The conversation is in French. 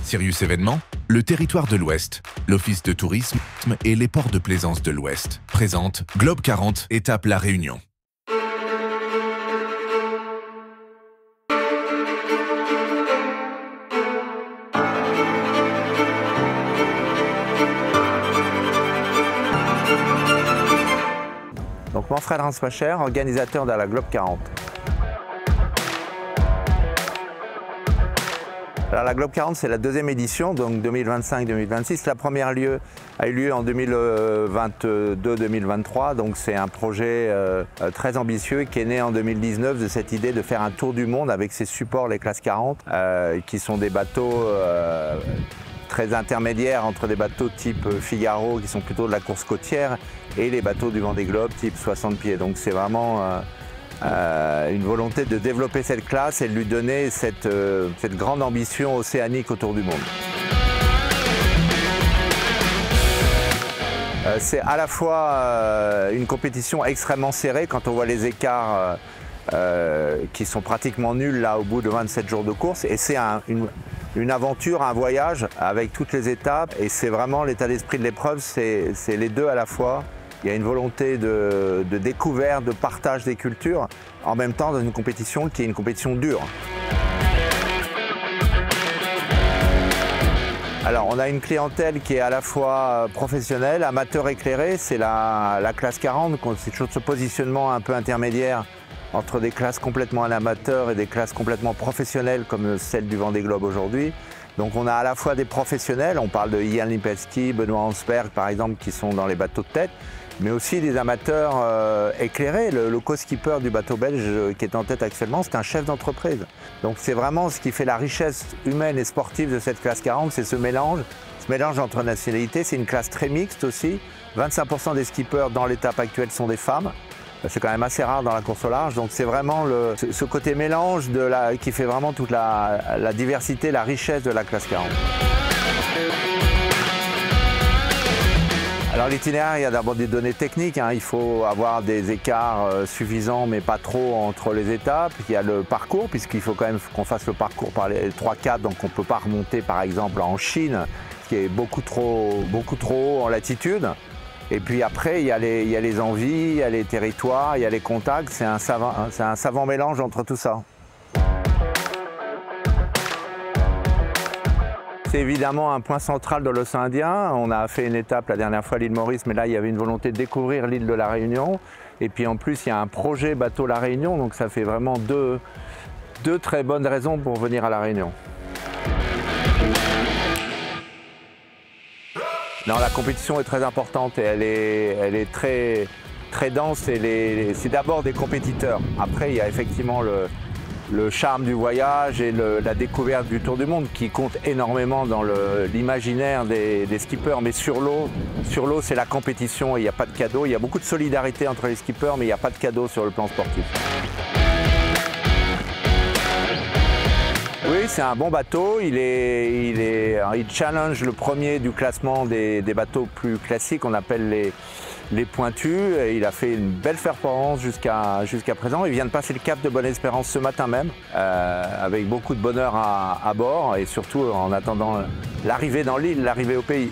Sirius Événements, le territoire de l'Ouest, l'Office de tourisme et les ports de plaisance de l'Ouest présente Globe 40, étape La Réunion. Donc Manfred Ransmacher, organisateur de la Globe 40. Alors la Globe 40, c'est la deuxième édition, donc 2025-2026. La première a eu lieu en 2022-2023, donc c'est un projet très ambitieux qui est né en 2019 de cette idée de faire un tour du monde avec ces supports, les classes 40, qui sont des bateaux très intermédiaires entre des bateaux type Figaro, qui sont plutôt de la course côtière, et les bateaux du Vendée Globe type 60 pieds. Donc c'est vraiment une volonté de développer cette classe et de lui donner cette grande ambition océanique autour du monde. C'est à la fois une compétition extrêmement serrée quand on voit les écarts qui sont pratiquement nuls là au bout de 27 jours de course, et c'est une aventure, un voyage avec toutes les étapes, et c'est vraiment l'état d'esprit de l'épreuve, c'est les deux à la fois. Il y a une volonté de découverte, de partage des cultures, en même temps dans une compétition qui est une compétition dure. Alors on a une clientèle qui est à la fois professionnelle, amateur éclairé, c'est la classe 40, c'est toujours ce positionnement un peu intermédiaire entre des classes complètement amateurs et des classes complètement professionnelles comme celle du Vendée Globe aujourd'hui. Donc on a à la fois des professionnels, on parle de Ian Lipinski, Benoît Hansberg par exemple, qui sont dans les bateaux de tête, mais aussi des amateurs éclairés. Le co-skipper du bateau belge qui est en tête actuellement, c'est un chef d'entreprise. Donc c'est vraiment ce qui fait la richesse humaine et sportive de cette classe 40, c'est ce mélange entre nationalités. C'est une classe très mixte aussi. 25% des skippers dans l'étape actuelle sont des femmes. C'est quand même assez rare dans la course au large, donc c'est vraiment ce côté mélange qui fait vraiment toute la diversité, la richesse de la classe 40. Alors l'itinéraire, il y a d'abord des données techniques, il faut avoir des écarts suffisants mais pas trop entre les étapes. Il y a le parcours, puisqu'il faut quand même qu'on fasse le parcours par les 3-4, donc on ne peut pas remonter par exemple en Chine, qui est beaucoup trop haut en latitude. Et puis après, il y a les envies, il y a les territoires, il y a les contacts, c'est un savant mélange entre tout ça. C'est évidemment un point central de l'océan Indien. On a fait une étape la dernière fois à l'île Maurice, mais là il y avait une volonté de découvrir l'île de la Réunion. Et puis en plus, il y a un projet bateau La Réunion, donc ça fait vraiment deux très bonnes raisons pour venir à La Réunion. Non, la compétition est très importante et elle est très dense. C'est d'abord des compétiteurs. Après, il y a effectivement le charme du voyage et la découverte du tour du monde qui compte énormément dans l'imaginaire des skippers. Mais sur l'eau, c'est la compétition et il n'y a pas de cadeau. Il y a beaucoup de solidarité entre les skippers, mais il n'y a pas de cadeau sur le plan sportif. Oui, c'est un bon bateau. Il challenge le premier du classement des bateaux plus classiques, on appelle les pointus. Et il a fait une belle performance jusqu'à présent. Il vient de passer le cap de Bonne-Espérance ce matin même, avec beaucoup de bonheur à bord et surtout en attendant l'arrivée dans l'île, l'arrivée au pays.